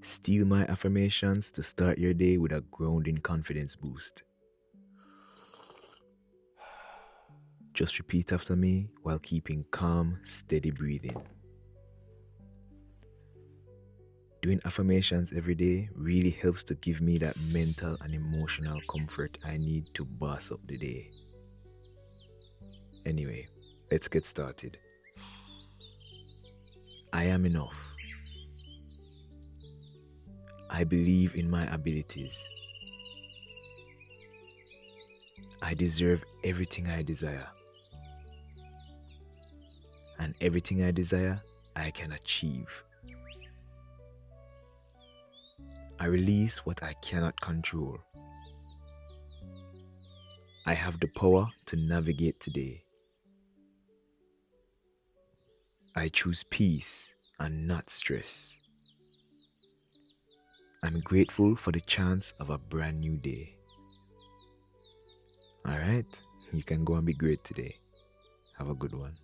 Steal my affirmations to start your day with a grounding confidence boost. Just repeat after me while keeping calm, steady breathing. Doing affirmations every day really helps to give me that mental and emotional comfort I need to boss up the day. Anyway, let's get started. I am enough. I believe in my abilities. I deserve everything I desire. And everything I desire, I can achieve. I release what I cannot control. I have the power to navigate today. I choose peace and not stress. I'm grateful for the chance of a brand new day. Alright, you can go and be great today. Have a good one.